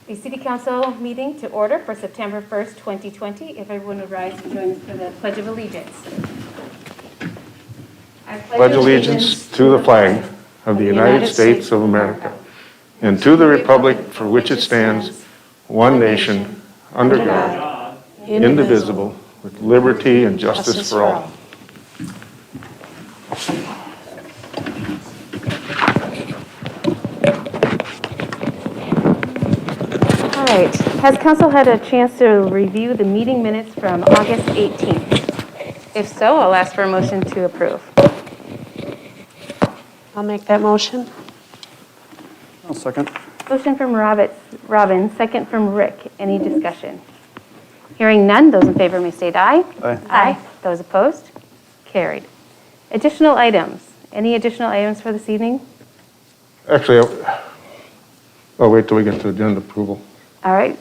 the City Council meeting to order for September 1st, 2020. If everyone would rise and join us for the Pledge of Allegiance. I Pledge allegiance to the flag of the United States of America and to the republic for which it stands, one nation, under God, indivisible, with liberty and justice for all. All right. Has council had a chance to review the meeting minutes from August 18th? If so, I'll ask for a motion to approve. I'll make that motion. I'll second. Motion from Robin, second from Rick. Any discussion? Hearing none, those in favor may state aye. Aye. Aye. Those opposed? Carried. Additional items. Any additional items for this evening? Actually, I'll wait till we get to agenda approval. All right.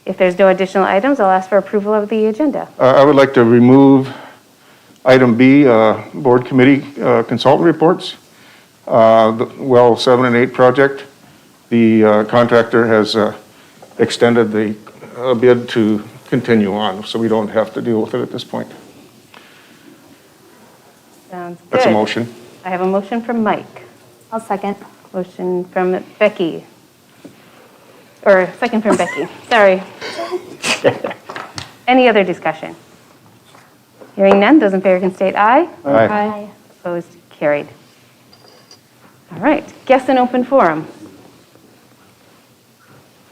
If there's no additional items, I'll ask for approval of the agenda. I would like to remove item B, board committee consultant reports. The well 7 and 8 project, the contractor has extended the bid to continue on, so we don't have to deal with it at this point. Sounds good. That's a motion. I have a motion from Mike. I'll second. Motion from Becky. Or second from Becky. Sorry. Any other discussion? Hearing none, those in favor can state aye. Aye. Opposed? Carried. All right. Guest and open forum.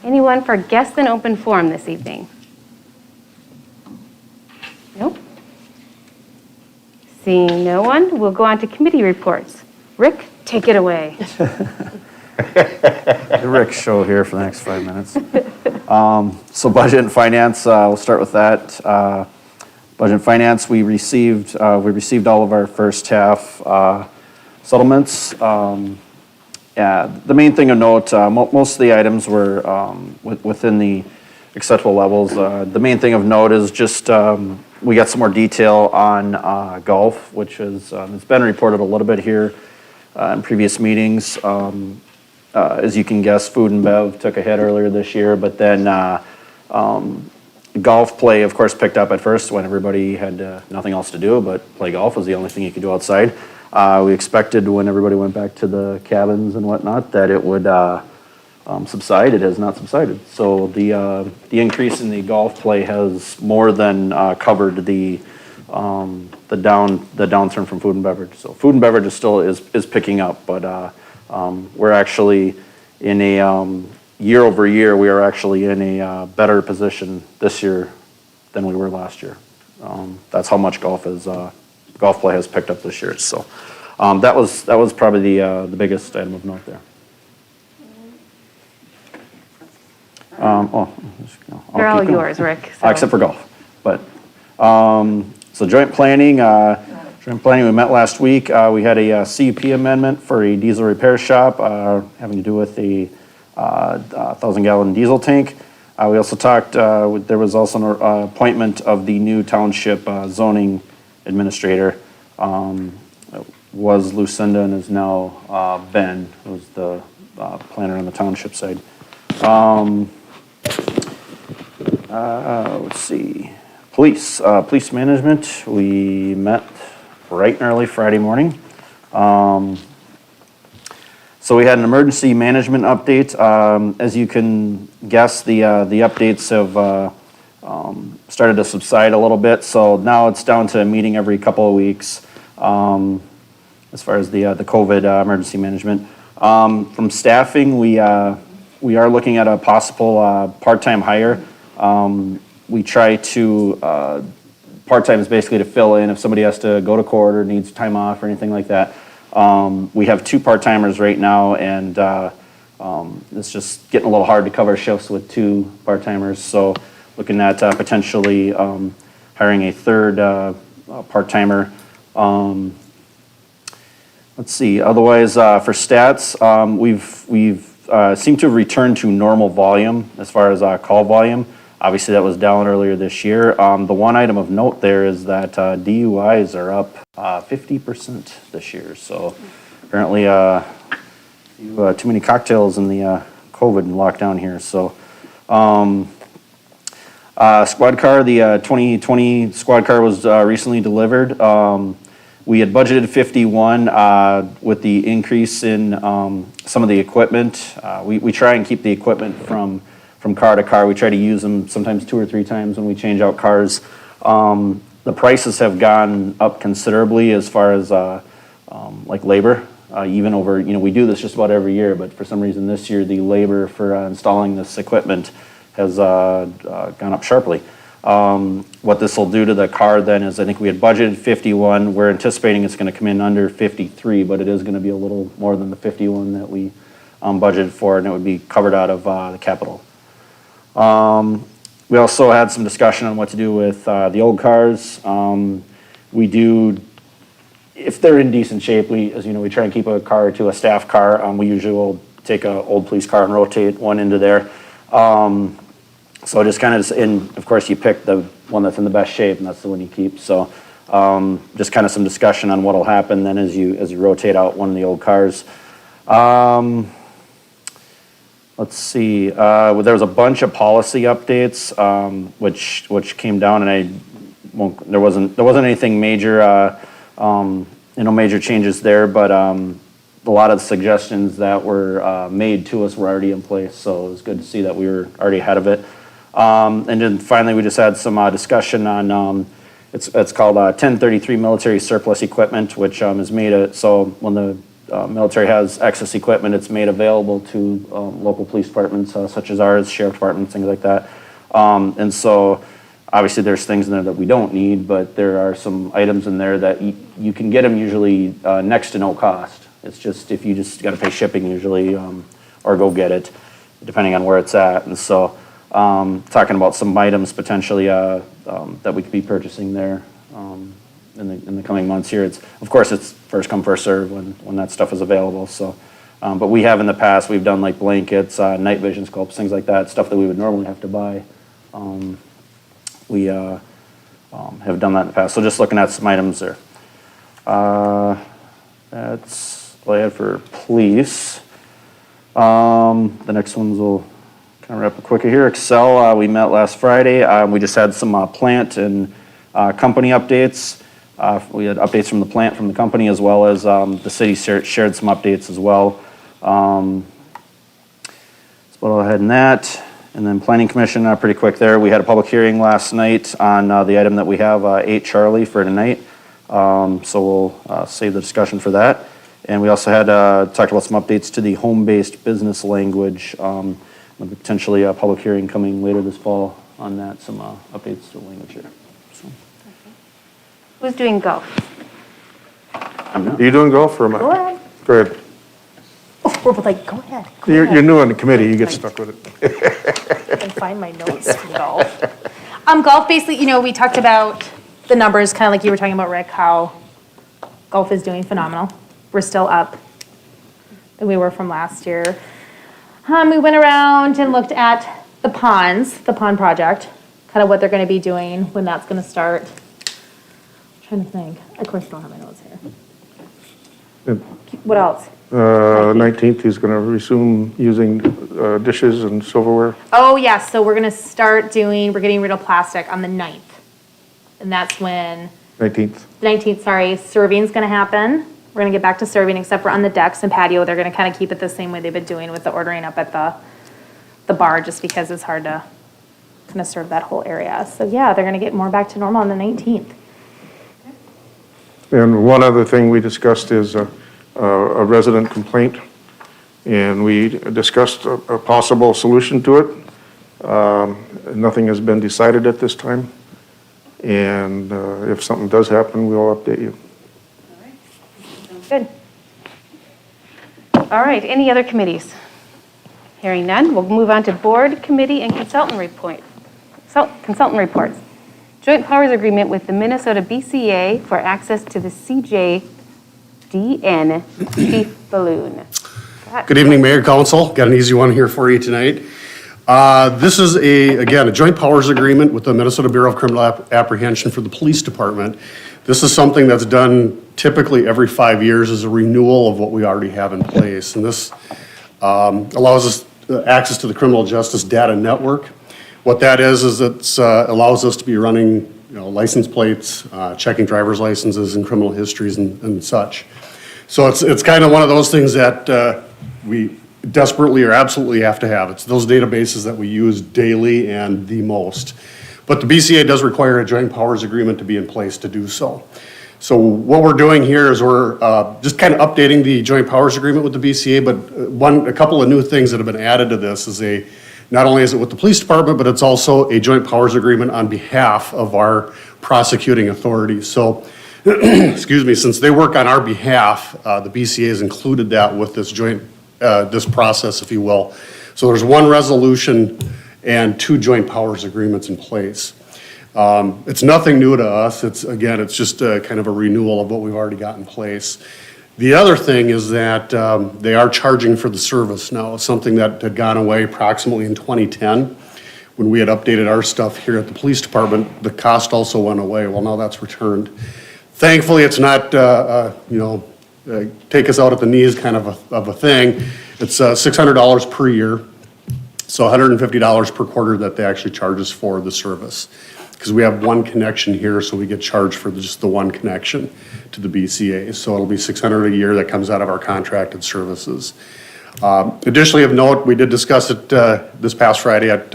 Anyone for guest and open forum this evening? Nope. Seeing no one, we'll go on to committee reports. Rick, take it away. The Rick show here for the next 5 minutes. So budget and finance, we'll start with that. Budget and finance, we received all of our first half settlements. Yeah, the main thing of note, most of the items were within the acceptable levels. The main thing of note is just we got some more detail on golf, which is it's been reported a little bit here in previous meetings. As you can guess, food and bev took a hit earlier this year, but then golf play, of course, picked up at first when everybody had nothing else to do, but play golf was the only thing you could do outside. We expected when everybody went back to the cabins and whatnot that it would subside. It has not subsided. So the increase in the golf play has more than covered the downturn from food and beverage. So food and beverage is picking up, but we're actually in a year over year. We are actually in a better position this year than we were last year. That's how much golf play has picked up this year. So that was probably the biggest item of note there. They're all yours, Rick. So. Except for golf. But so joint planning. We met last week. We had a CUP amendment for a diesel repair shop having to do with the 1,000-gallon diesel tank. We also talked, there was also an appointment of the new township zoning administrator. It was Lucinda and is now Ben, who's the planner on the township side. Let's see. Police management, we met bright and early Friday morning. So we had an emergency management update. As you can guess, the updates have started to subside a little bit. So now it's down to a meeting every couple of weeks as far as the COVID emergency management. From staffing, we are looking at a possible part-time hire. We try to part-time is basically to fill in if somebody has to go to court or needs time off or anything like that. We have 2 part-timers right now, and it's just getting a little hard to cover shifts with 2 part-timers. So looking at potentially hiring a 3rd part-timer. Let's see. Otherwise, for stats, we've seemed to have returned to normal volume as far as call volume. Obviously, that was down earlier this year. The one item of note there is that DUIs are up 50% this year. So apparently, too many cocktails in the COVID lockdown here, so. Squad car, the 2020 squad car was recently delivered. We had budgeted 51 with the increase in some of the equipment. We try and keep the equipment from car to car. We try to use them sometimes 2 or 3 times when we change out cars. The prices have gone up considerably as far as like labor, even over, we do this just about every year, but for some reason this year, the labor for installing this equipment has gone up sharply. What this will do to the car then is, I think we had budgeted 51. We're anticipating it's going to come in under 53, but it is going to be a little more than the 51 that we budgeted for, and it would be covered out of the capital. We also had some discussion on what to do with the old cars. We do, if they're in decent shape, as you know, we try and keep a car to a staff car. We usually will take an old police car and rotate one into there. So just kind of, and of course you pick the one that's in the best shape, and that's the one you keep. So just kind of some discussion on what'll happen then as you rotate out one of the old cars. Let's see. There was a bunch of policy updates which came down, and there wasn't anything major, major changes there, but a lot of the suggestions that were made to us were already in place, so it was good to see that we were already ahead of it. And then finally, we just had some discussion on it's called 1033 military surplus equipment, which is made so when the military has excess equipment, it's made available to local police departments such as ours, sheriff departments, things like that. And so obviously there's things in there that we don't need, but there are some items in there that you can get them usually next to no cost. It's just if you just got to pay shipping usually or go get it, depending on where it's at. And so talking about some items potentially that we could be purchasing there in the coming months here. Of course it's first come first serve when that stuff is available. So, but we have in the past, we've done like blankets, night vision scopes, things like that, stuff that we would normally have to buy. We have done that in the past. So just looking at some items there. That's all I had for police. The next ones will kind of wrap up quicker here. Excel, we met last Friday. We just had some plant and company updates. We had updates from the plant, from the company, as well as the city shared some updates as well. Let's go ahead and that. And then Planning Commission, pretty quick there. We had a public hearing last night on the item that we have, 8 Charlie, for tonight. So we'll save the discussion for that. And we also had talked about some updates to the home-based business language, with potentially a public hearing coming later this fall on that, some updates to the language here. So. Who's doing golf? Are you doing golf or am I? Go ahead. Go ahead. Oh, we're like, go ahead. Go You're ahead. new on the committee, you get stuck with it. I can find my notes from golf. Golf, basically, we talked about the numbers, kind of like you were talking about, Rick, how golf is doing phenomenal. We're still up than we were from last year. We went around and looked at the ponds, the pond project, kind of what they're going to be doing, when that's going to start. I'm trying to think. Of course, I don't have my notes here. What else? 19th, he's going to resume using dishes and silverware. Oh, yes, so we're getting rid of plastic on the 9th. And that's when 19th. sorry, serving's gonna happen. We're gonna get back to serving, except for on the decks and patio, they're gonna kind of keep it the same way they've been doing with the ordering up at the bar, just because it's hard to kind of serve that whole area. So yeah, they're gonna get more back to normal on the 19th. And one other thing we discussed is a resident complaint, and we discussed a possible solution to it. Nothing has been decided at this time, and if something does happen, we'll update you. Good. All right, any other committees? Hearing none, we'll move on to board, committee, and consultant reports. Joint powers agreement with the Minnesota BCA for access to the CJDN Chief Balloon. Good evening, Mayor, Council. Got an easy one here for you tonight. This is again, a joint powers agreement with the Minnesota Bureau of Criminal Apprehension for the Police Department. This is something that's done typically every 5 years as a renewal of what we already have in place. And this allows us access to the criminal justice data network. What that is it allows us to be running, license plates, checking driver's licenses and criminal histories and such. So it's kind of one of those things that we desperately or absolutely have to have. It's those databases that we use daily and the most. But the BCA does require a joint powers agreement to be in place to do so. So what we're doing here is we're just kind of updating the joint powers agreement with the BCA, but a couple of new things that have been added to this is not only is it with the police department, but it's also a joint powers agreement on behalf of our prosecuting authorities. So, excuse me, since they work on our behalf, the BCA has included that with this this process, if you will. So there's one resolution and 2 joint powers agreements in place. It's nothing new to us. It's just kind of a renewal of what we've already got in place. The other thing is that they are charging for the service now, something that had gone away approximately in 2010. When we had updated our stuff here at the police department, the cost also went away. Well, now that's returned. Thankfully, it's not, take us out at the knees kind of a thing. It's $600 per year, so $150 per quarter that they actually charge us for the service. Because we have one connection here, so we get charged for just the one connection to the BCA. So it'll be $600 a year that comes out of our contracted services. Additionally of note, we did discuss it this past Friday at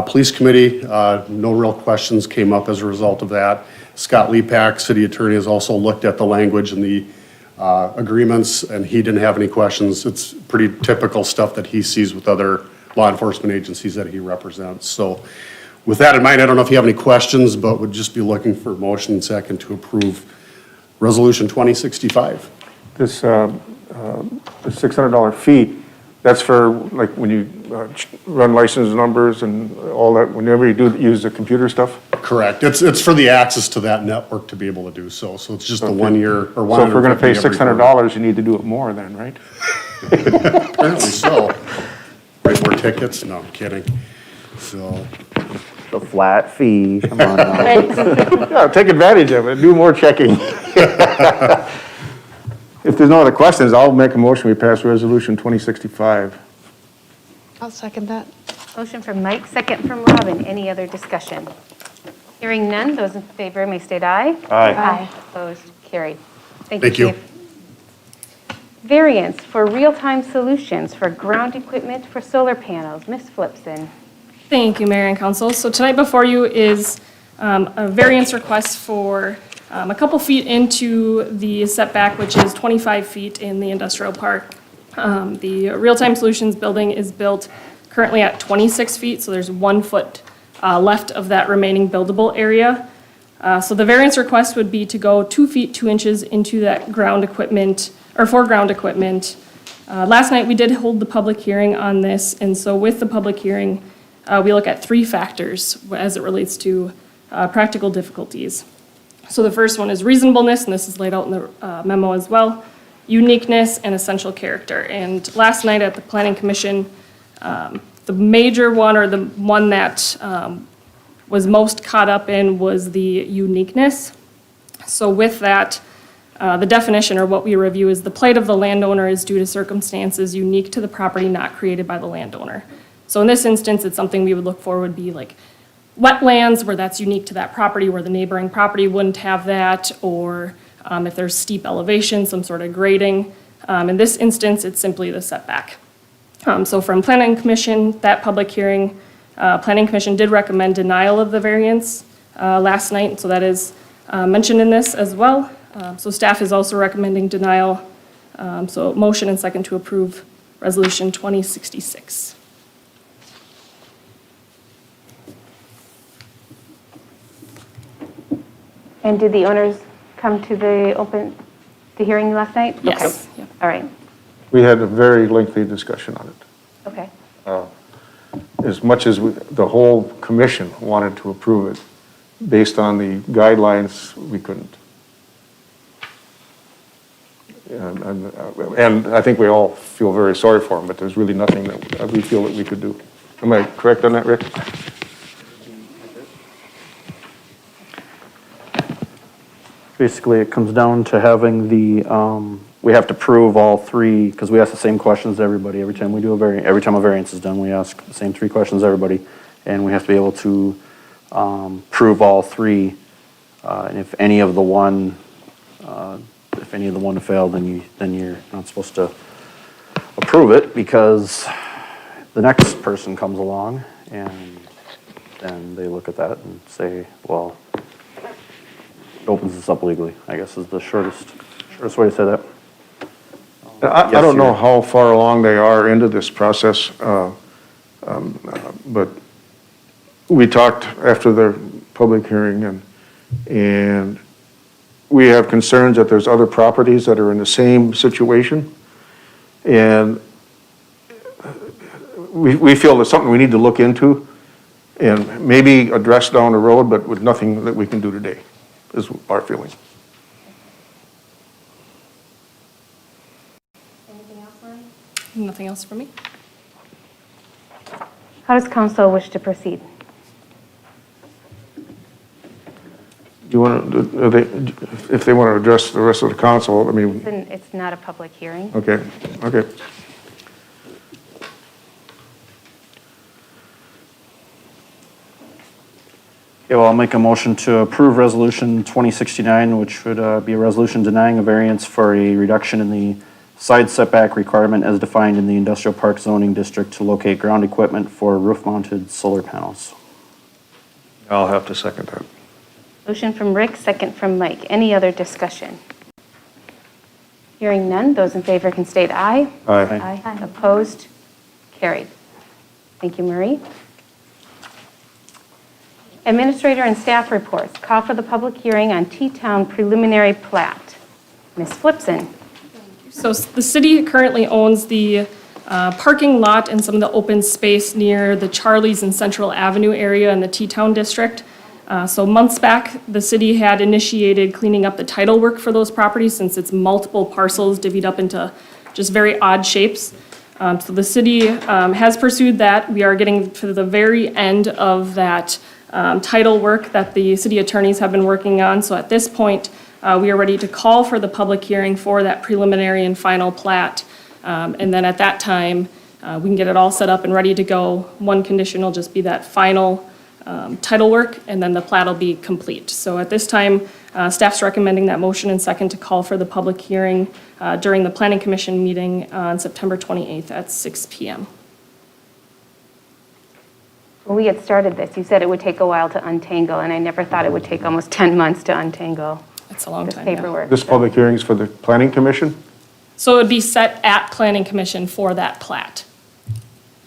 Police Committee. No real questions came up as a result of that. Scott Lepak, City Attorney, has also looked at the language and the agreements, and he didn't have any questions. It's pretty typical stuff that he sees with other law enforcement agencies that he represents. So with that in mind, I don't know if you have any questions, but would just be looking for a motion and second to approve Resolution 2065. This the $600 fee, that's for like when you run license numbers and all that, whenever you use the computer stuff? Correct. It's for the access to that network to be able to do so. So it's just a 1 year or one. So if we're gonna pay $600, you need to do it more then, right? Apparently so. Write more tickets? No, I'm kidding. So, The flat fee, come on now. Yeah, take advantage of it, do more checking. If there's no other questions, I'll make a motion, we pass Resolution 2065. I'll second that. Motion from Mike, second from Robin. Any other discussion? Hearing none, those in favor may state aye. Aye. Opposed, carried. Thank you. Chief. Variance for real-time solutions for ground equipment for solar panels. Ms. Flipson. Thank you, Mayor and Council. So tonight before you is a variance request for a couple feet into the setback, which is 25 feet in the industrial park. The Real-Time Solutions building is built currently at 26 feet, so there's 1 foot left of that remaining buildable area. So the variance request would be to go 2 feet, 2 inches into that ground equipment, or for ground equipment. Last night, we did hold the public hearing on this, and so with the public hearing, we look at 3 factors as it relates to practical difficulties. So the first one is reasonableness, and this is laid out in the memo as well, uniqueness, and essential character. And last night at the Planning Commission, the major one, or the one that was most caught up in, was the uniqueness. So with that, the definition, or what we review, is the plight of the landowner is due to circumstances unique to the property not created by the landowner. So in this instance, it's something we would look for would be like wetlands, where that's unique to that property, where the neighboring property wouldn't have that, or if there's steep elevation, some sort of grading. In this instance, it's simply the setback. So from Planning Commission, that public hearing, Planning Commission did recommend denial of the variance last night, so that is mentioned in this as well. So staff is also recommending denial. So motion and second to approve Resolution 2066. And did the owners come to the hearing last night? Yes. Okay. Yep. All right, We had a very lengthy discussion on it. okay. As much as the whole commission wanted to approve it, based on the guidelines, we couldn't. And I think we all feel very sorry for them, but there's really nothing that we feel that we could do. Am I correct on that, Rick? Basically, it comes down to having the we have to prove all three, because we ask the same questions to everybody every time we do every time a variance is done, we ask the same three questions to everybody, and we have to be able to prove all three. And if any of the one failed, then you're not supposed to approve it, because the next person comes along and then they look at that and say, well, it opens this up legally, I guess is the shortest way to say that. I Yes, don't know Sheila. how far along they are into this process, but we talked after the public hearing, and we have concerns that there's other properties that are in the same situation. And we feel it's something we need to look into and maybe address down the road, but with nothing that we can do today, is our feeling. Nothing else for me? How does council wish to proceed? Do you want to, if they want to address the rest of the council, I mean, Then it's not a public hearing. okay. Yeah, well, I'll make a motion to approve Resolution 2069, which would be a resolution denying a variance for a reduction in the side setback requirement as defined in the Industrial Park Zoning District to locate ground equipment for roof-mounted solar panels. I'll have to second that. Motion from Rick, second from Mike. Any other discussion? Hearing none, those in favor can state aye. Aye. Aye. Opposed? Carried. Thank you, Marie. Administrator and staff reports. Call for the public hearing on T-Town preliminary plat. Ms. Flipson. So the city currently owns the parking lot and some of the open space near the Charlies and Central Avenue area in the T-Town district. So months back, the city had initiated cleaning up the title work for those properties since it's multiple parcels divvied up into just very odd shapes. So the city has pursued that. We are getting to the very end of that title work that the city attorneys have been working on. So at this point, we are ready to call for the public hearing for that preliminary and final plat. And then at that time, we can get it all set up and ready to go. One condition will just be that final title work, and then the plat will be complete. So at this time, staff's recommending that motion and second to call for the public hearing during the Planning Commission meeting on September 28th at 6 p.m. When we had started this, you said it would take a while to untangle, and I never thought it would take almost 10 months to untangle It's a long this time, yeah. paperwork. This public hearing is for the planning commission? So it would be set at Planning Commission for that plat.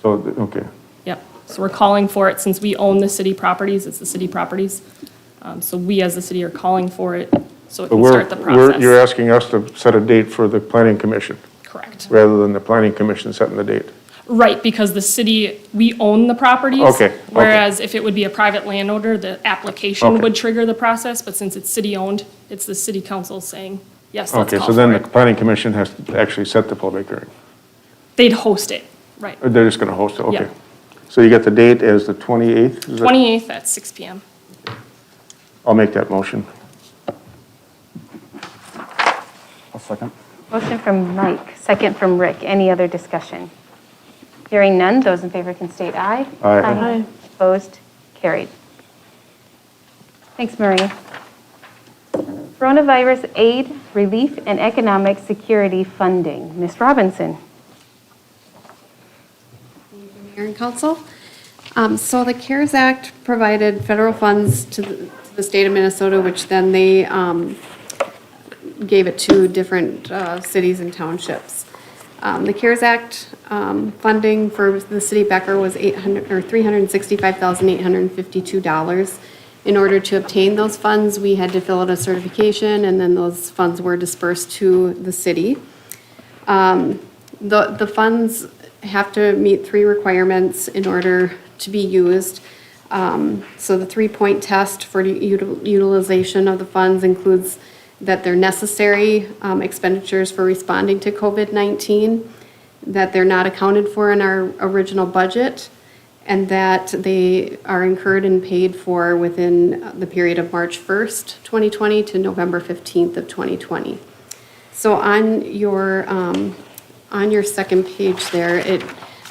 So, okay. Yep. So we're calling for it, since we own the city properties, it's the city properties. So we as the city are calling for it, so it But can start the process. you're asking us to set a date for the planning commission, Correct. rather than the planning commission setting the date? Right, because the city, we own the properties. Okay. Whereas if it would be a private landowner, the application Okay. would trigger the process, but since it's city-owned, it's the city council saying, yes, let's Okay, call so then for the it. planning commission has to actually set the public hearing? They'd host it, right. Or they're just going to host it, okay. Yeah. So you got the date as the 28th? Is that- 28th at 6 p.m. I'll make that motion. I'll second. Motion from Mike, second from Rick. Any other discussion? Hearing none, those in favor can state aye. Aye. Opposed? Carried. Thanks, Marie. Coronavirus aid, relief, and economic security funding. Ms. Robinson. Mayor and Council. So the CARES Act provided federal funds to the state of Minnesota, which then they gave it to different cities and townships. The CARES Act funding for the city of Becker was $365,852. In order to obtain those funds, we had to fill out a certification, and then those funds were dispersed to the city. The funds have to meet 3 requirements in order to be used. So the 3-point test for utilization of the funds includes that they're necessary expenditures for responding to COVID-19, that they're not accounted for in our original budget, and that they are incurred and paid for within the period of March 1st, 2020 to November 15th of 2020. So on your second page there, it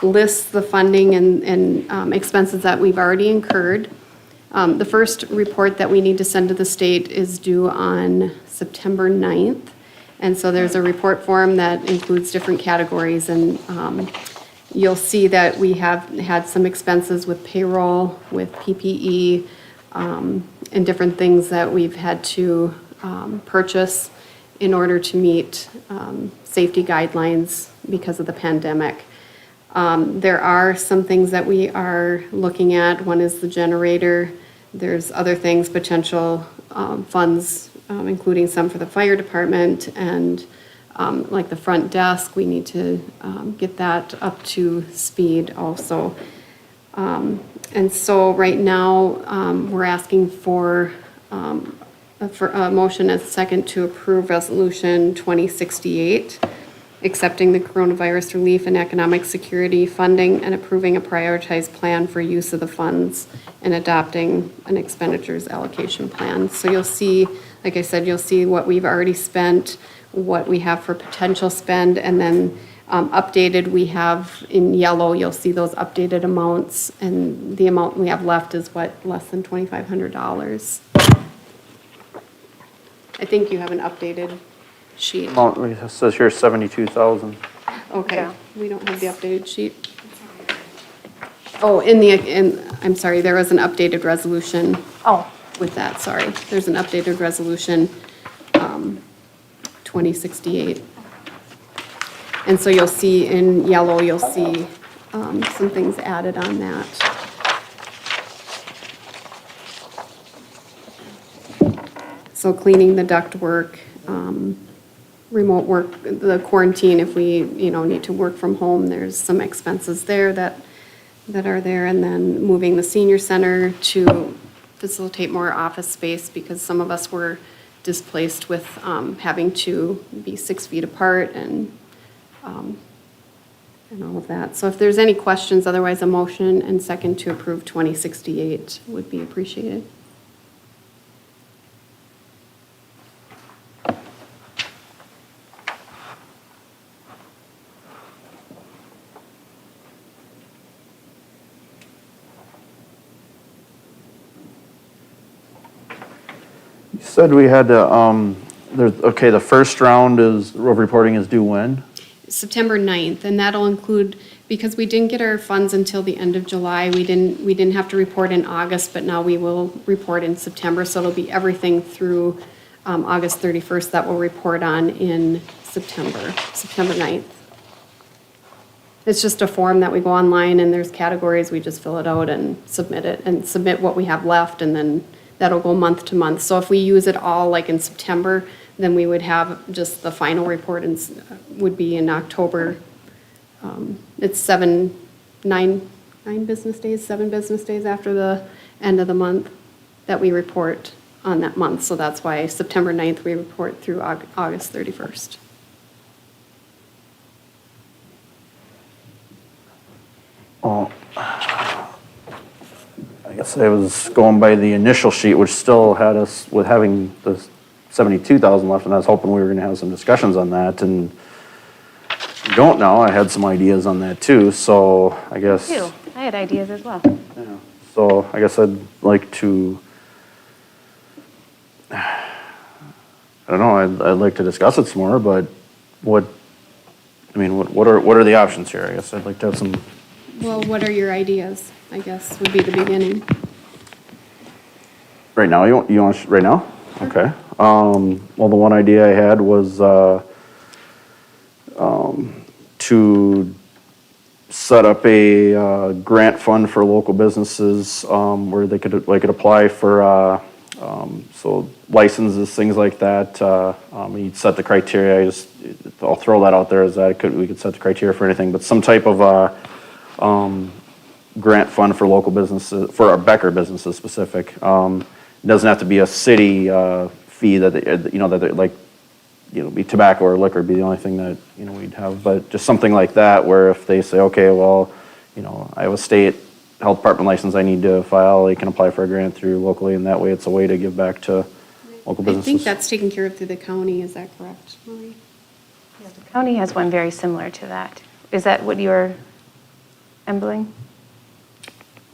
lists the funding and expenses that we've already incurred. The first report that we need to send to the state is due on September 9th. And so there's a report form that includes different categories, and you'll see that we have had some expenses with payroll, with PPE, and different things that we've had to purchase in order to meet safety guidelines because of the pandemic. There are some things that we are looking at. One is the generator. There's other things, potential funds, including some for the fire department and like the front desk. We need to get that up to speed also. And so right now, we're asking for a motion as a second to approve Resolution 2068, accepting the coronavirus relief and economic security funding and approving a prioritized plan for use of the funds and adopting an expenditures allocation plan. So you'll see, like I said, you'll see what we've already spent, what we have for potential spend, and then updated, we have in yellow, you'll see those updated amounts, and the amount we have left is what, less than $2,500. I think you have an updated sheet. Well, it says here 72,000. Okay, Yeah. we don't have the updated sheet. Oh, I'm sorry, there was an updated resolution Oh, with that, sorry. There's an updated resolution, 2068. And so you'll see in yellow, you'll see some things added on that. So cleaning the ductwork, remote work, the quarantine, if we, need to work from home, there's some expenses there that are there. And then moving the senior center to facilitate more office space because some of us were displaced with having to be 6 feet apart and all of that. So if there's any questions, otherwise a motion and second to approve 2068 would be appreciated. You said we had to, the first round of reporting is due when? September 9th, and that'll include, because we didn't get our funds until the end of July, we didn't have to report in August, but now we will report in September, so it'll be everything through August 31st that we'll report on in September 9th. It's just a form that we go online and there's categories, we just fill it out and submit it, and submit what we have left, and then that'll go month to month. So if we use it all like in September, then we would have just the final report would be in October. It's 9 business days, 7 business days after the end of the month that we report on that month. So that's why September 9th, we report through August 31st. Oh, I guess I was going by the initial sheet, which still had us with having the 72,000 left, and I was hoping we were gonna have some discussions on that, and we don't now. I had some ideas on that too, so I guess. Too. I had ideas as well. Yeah. So I guess I'd like to, I don't know, I'd like to discuss it some more, but what are the options here? I guess I'd like to have some. Well, what are your ideas, I guess, would be the beginning. Right now, you want, right now? Okay. Well, the one idea I had was to set up a grant fund for local businesses where they could apply for so licenses, things like that. You'd set the criteria. I'll throw that out there as that we could set the criteria for anything, but some type of grant fund for local businesses, for our Becker businesses specific. It doesn't have to be a city fee that be tobacco or liquor be the only thing that, we'd have, but just something like that where if they say, okay, well, I have a state health department license I need to file, they can apply for a grant through locally, and that way it's a way to give back to local businesses. I think that's taken care of through the county, is that correct, Marie? The county has one very similar to that. Is that what you're embling?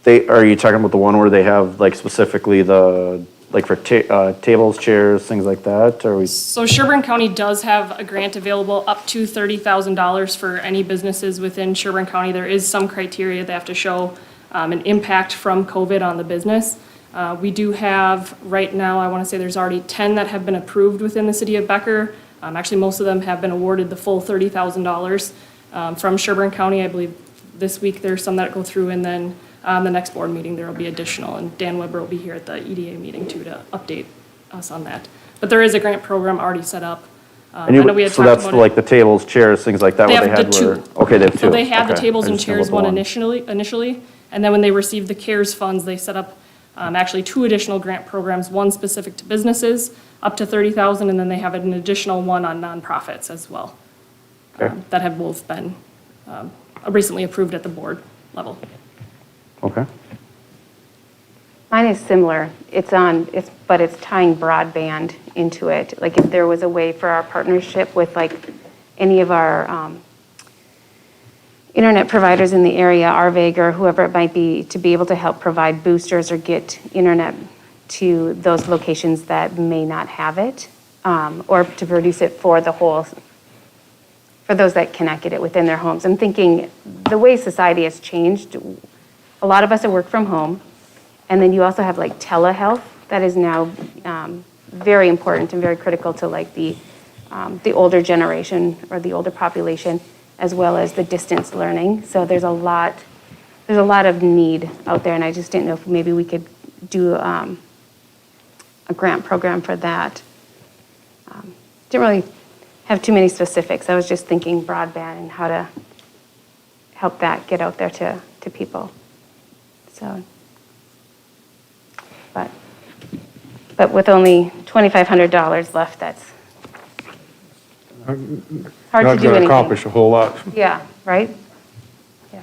Are you talking about the one where they have like specifically like for tables, chairs, things like that, or we? So Sherburne County does have a grant available up to $30,000 for any businesses within Sherburne County. There is some criteria they have to show an impact from COVID on the business. We do have, right now, I want to say there's already 10 that have been approved within the city of Becker. Actually, most of them have been awarded the full $30,000 from Sherburne County. I believe this week there's some that go through, and then the next board meeting there will be additional. And Dan Weber will be here at the EDA meeting too to update us on that. But there is a grant program already set up. I know we had So talked that's about like the tables, chairs, things like that. They what have had the two. were- Okay, they have two. So they had the Okay. tables I and just know chairs about the one initially, and then when they received the CARES funds, they set up actually 2 additional grant programs, one specific to businesses, up to 30,000, and then they have an additional one on nonprofits as well. Okay. That have both been recently approved at the board level. Okay. Mine is similar. But it's tying broadband into it. Like if there was a way for our partnership with like any of our internet providers in the area, RVAG or whoever it might be, to be able to help provide boosters or get internet to those locations that may not have it, or to produce it for those that cannot get it within their homes. I'm thinking the way society has changed, a lot of us are work from home, and then you also have like telehealth that is now very important and very critical to like the older generation or the older population, as well as the distance learning. So there's a lot of need out there, and I just didn't know if maybe we could do a grant program for that. Didn't really have too many specifics. I was just thinking broadband and how to help that get out there to people. So, but with only $2,500 left, that's hard to do Not going to anything. accomplish a whole lot. Yeah, right? Yeah.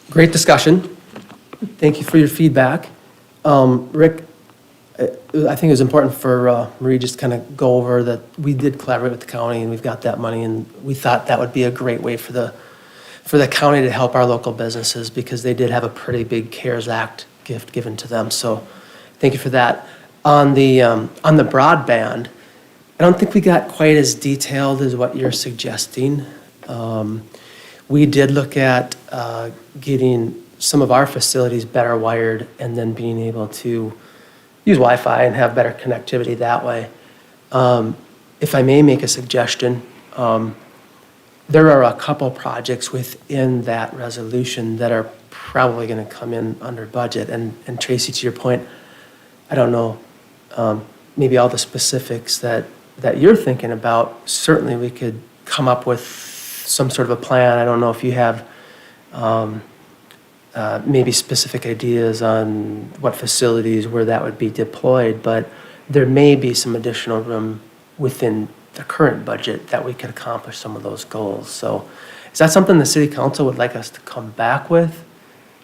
Great discussion. Thank you for your feedback. Rick, I think it was important for Marie just kind of go over that we did collaborate with the county and we've got that money, and we thought that would be a great way for the county to help our local businesses because they did have a pretty big CARES Act gift given to them. So thank you for that. On the broadband, I don't think we got quite as detailed as what you're suggesting. We did look at getting some of our facilities better wired and then being able to use Wi-Fi and have better connectivity that way. If I may make a suggestion, there are a couple projects within that resolution that are probably going to come in under budget. And Tracy, to your point, I don't know, maybe all the specifics that you're thinking about, certainly we could come up with some sort of a plan. I don't know if you have maybe specific ideas on what facilities where that would be deployed, but there may be some additional room within the current budget that we could accomplish some of those goals. So is that something the city council would like us to come back with?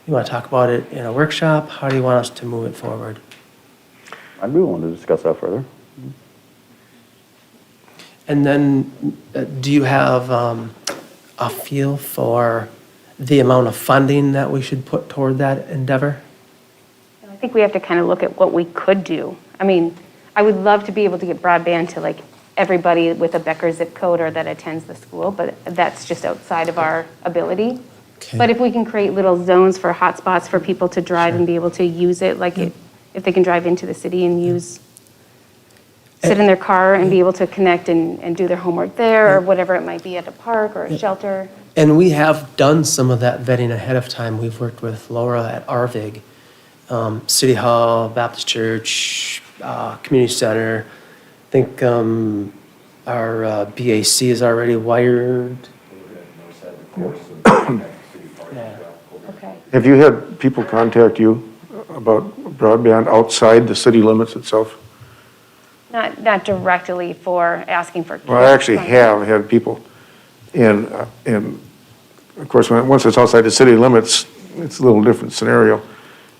You want to talk about it in a workshop? How do you want us to move it forward? I'd be willing to discuss that further. And then, do you have a feel for the amount of funding that we should put toward that endeavor? I think we have to kind of look at what we could do. I mean, I would love to be able to get broadband to like everybody with a Becker zip code or that attends the school, but that's just outside of our ability. Okay. But if we can create little zones for hotspots for people to drive and be able to use it, like if they can drive into the city and sit in their car and be able to connect and do their homework there or whatever it might be at a park or a shelter. And we have done some of that vetting ahead of time. We've worked with Laura at RVIG, City Hall, Baptist Church, Community Center. I think our BAC is already wired. Yeah. Okay. Have you had people contact you about broadband outside the city limits itself? Not directly for asking for. Well, I actually have had people, and of course, once it's outside the city limits, it's a little different scenario.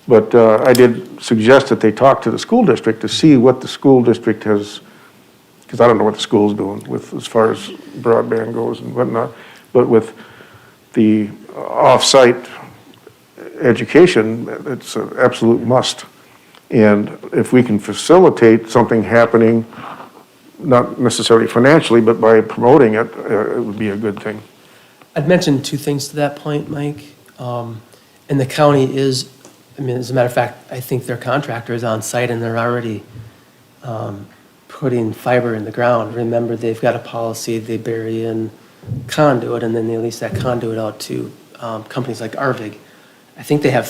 But I did suggest that they talk to the school district to see what the school district has because I don't know what the school's doing with, as far as broadband goes and whatnot, but with the off-site education, it's an absolute must. And if we can facilitate something happening, not necessarily financially, but by promoting it, it would be a good thing. I'd mention two things to that point, Mike. And the county is, I mean, as a matter of fact, I think their contractor is on site and they're already putting fiber in the ground. Remember, they've got a policy, they bury in conduit and then they lease that conduit out to companies like Arvig. I think they have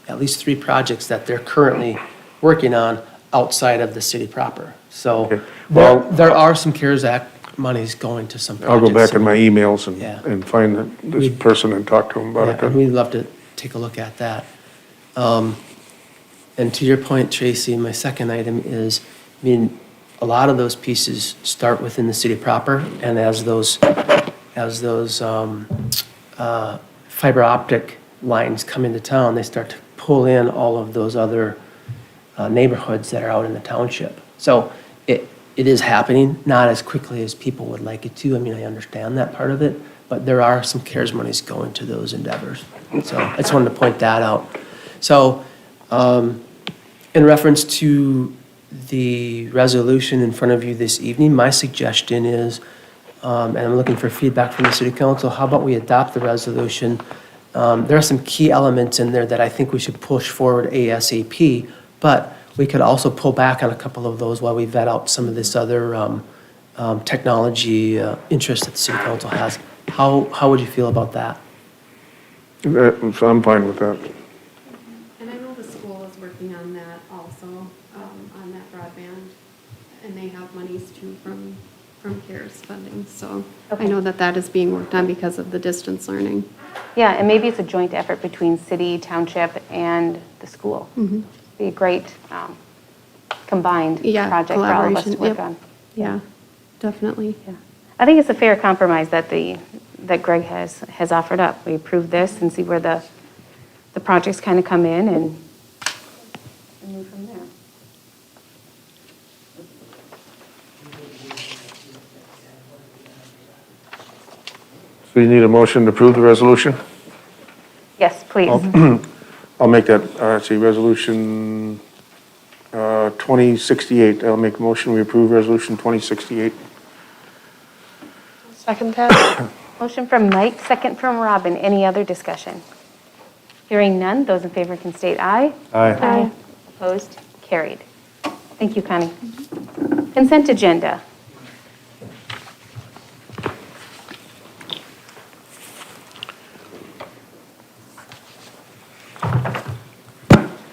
at least three projects that they're currently working on outside of the city proper. So Okay. Well, there are some CARES Act monies going to some I'll projects. go back in my emails Yeah. and find this person and talk to him about Yeah, it. and we'd love to take a look at that. And to your point, Tracy, my second item is, I mean, a lot of those pieces start within the city proper, and as those fiber optic lines come into town, they start to pull in all of those other neighborhoods that are out in the township. So it is happening, not as quickly as people would like it to. I mean, I understand that part of it, but there are some CARES monies going to those endeavors. So I just wanted to point that out. So in reference to the resolution in front of you this evening, my suggestion is, and I'm looking for feedback from the city council, how about we adopt the resolution? There are some key elements in there that I think we should push forward ASAP, but we could also pull back on a couple of those while we vet out some of this other technology interest that the city council has. How would you feel about that? So I'm fine with that. And I know the school is working on that also, on that broadband, and they have monies too from CARES funding, so I know that is being worked on because of the distance learning. Yeah, and maybe it's a joint effort between city, township, and the school. Be a great combined Yeah, project for all of us to collaboration, work yep. on. Yeah, definitely. Yeah. I think it's a fair compromise that that Greg has offered up. We approve this and see where the projects kind of come in and move from there. So you need a motion to approve the resolution? Yes, please. I'll make that, resolution 2068. I'll make a motion, we approve resolution 2068. Second that? Motion from Mike, second from Robin. Any other discussion? Hearing none, those in favor can state aye. Aye. Opposed? Carried. Thank you, Connie. Consent agenda.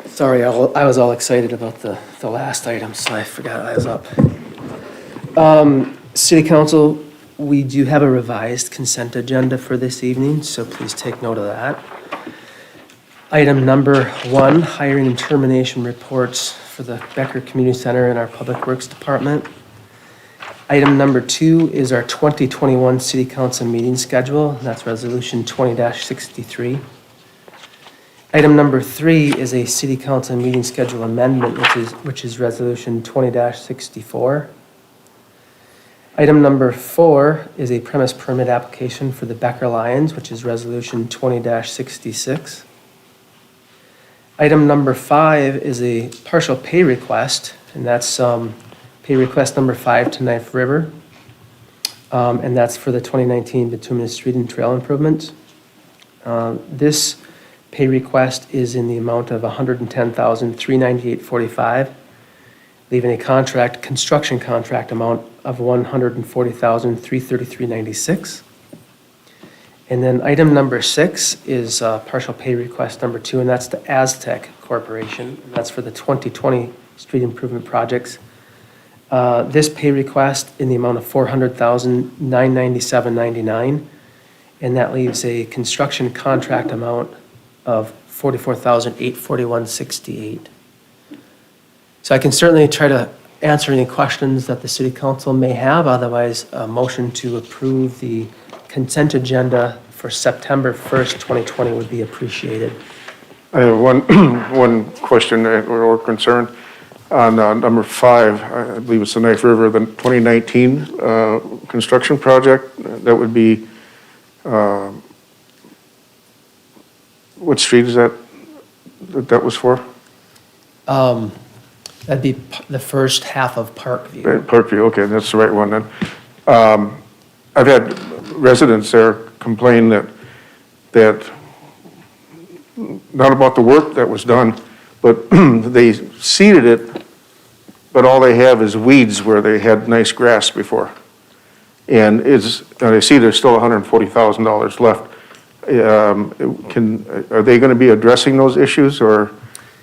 Sorry, I was all excited about the last item, so I forgot I was up. City Council, we do have a revised consent agenda for this evening, so please take note of that. Item number 1, hiring and termination reports for the Becker Community Center and our Public Works Department. Item number 2 is our 2021 City Council meeting schedule. That's Resolution 20-63. Item number 3 is a City Council meeting schedule amendment, which is Resolution 20-64. Item number 4 is a premise permit application for the Becker Lions, which is Resolution 20-66. Item number 5 is a partial pay request, and that's pay request number 5 to Knife River. And that's for the 2019 bituminous street and trail improvements. This pay request is in the amount of $110,398.45, leaving a construction contract amount of $140,333.96. And then item number 6 is partial pay request number 2, and that's the Aztec Corporation. And that's for the 2020 street improvement projects. This pay request in the amount of $400,997.99, and that leaves a construction contract amount of $44,841.68. So I can certainly try to answer any questions that the city council may have. Otherwise, a motion to approve the consent agenda for September 1st, 2020 would be appreciated. I have one question or concern. on number 5, I believe it's the Knife River, the 2019 construction project. That would be, what street is that was for? That'd be the first half of Parkview. Parkview, okay, that's the right one then. I've had residents there complain that not about the work that was done, but they seeded it, but all they have is weeds where they had nice grass before. And I see there's still $140,000 left. Are they gonna be addressing those issues, or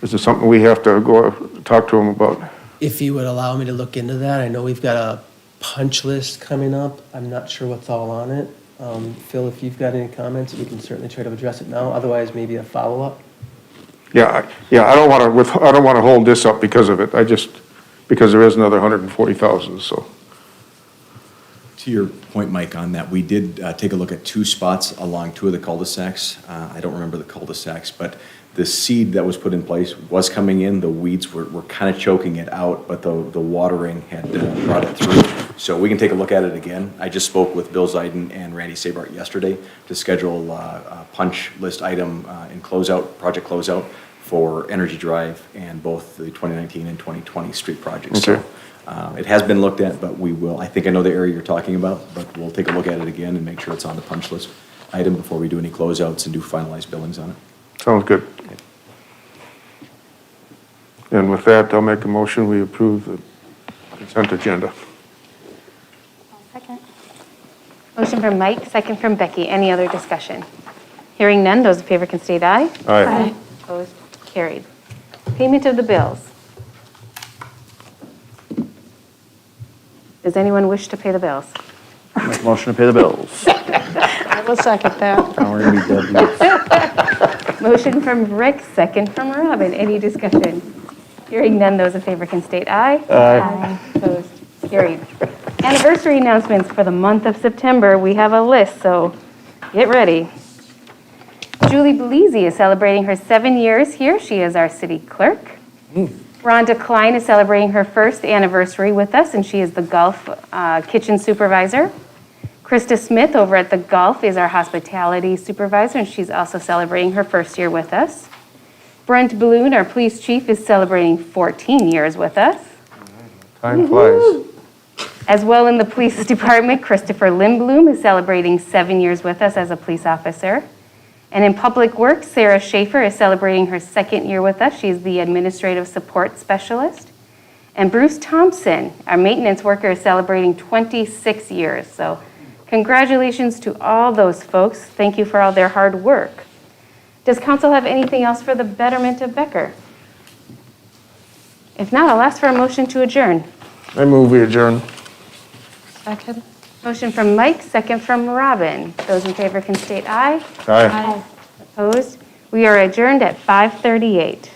is it something we have to go talk to them about? If you would allow me to look into that, I know we've got a punch list coming up. I'm not sure what's all on it. Phil, if you've got any comments, we can certainly try to address it now. Otherwise, maybe a follow-up. Yeah, I don't wanna hold this up because of it. Because there is another 140,000, so. To your point, Mike, on that, we did take a look at 2 spots along 2 of the cul-de-sacs. I don't remember the cul-de-sacs, but the seed that was put in place was coming in. The weeds were kind of choking it out, but the watering had brought it through. So we can take a look at it again. I just spoke with Bill Zeiden and Randy Sabart yesterday to schedule a punch list item in project closeout for Energy Drive and both the 2019 and 2020 street projects. Okay. So it has been looked at, but I think I know the area you're talking about, but we'll take a look at it again and make sure it's on the punch list item before we do any closeouts and do finalized billings on it. Sounds good. And with that, I'll make a motion, we approve the consent agenda. Second. Motion from Mike, second from Becky. Any other discussion? Hearing none, those in favor can state aye. Aye. Opposed? Carried. Payment of the bills. Does anyone wish to pay the bills? Make a motion to pay the bills. I will second that. Now we're gonna be dead. Motion from Rick, second from Robin. Any discussion? Hearing none, those in favor can state aye. Aye. Opposed? Carried. Anniversary announcements for the month of September. We have a list, so get ready. Julie Belize is celebrating her 7 years here. She is our city clerk. Rhonda Klein is celebrating her first anniversary with us, and she is the Gulf kitchen supervisor. Krista Smith over at the Gulf is our hospitality supervisor, and she's also celebrating her first year with us. Brent Balloon, our police chief, is celebrating 14 years with us. Time flies. As well in the police department, Christopher Lindblom is celebrating 7 years with us as a police officer. And in Public Works, Sarah Schaefer is celebrating her 2nd year with us. She's the administrative support specialist. And Bruce Thompson, our maintenance worker, is celebrating 26 years. So congratulations to all those folks. Thank you for all their hard work. Does council have anything else for the betterment of Becker? If not, I'll ask for a motion to adjourn. I move we adjourn. Second. Motion from Mike, second from Robin. Those in favor can state aye. Aye. Opposed? We are adjourned at 5:38.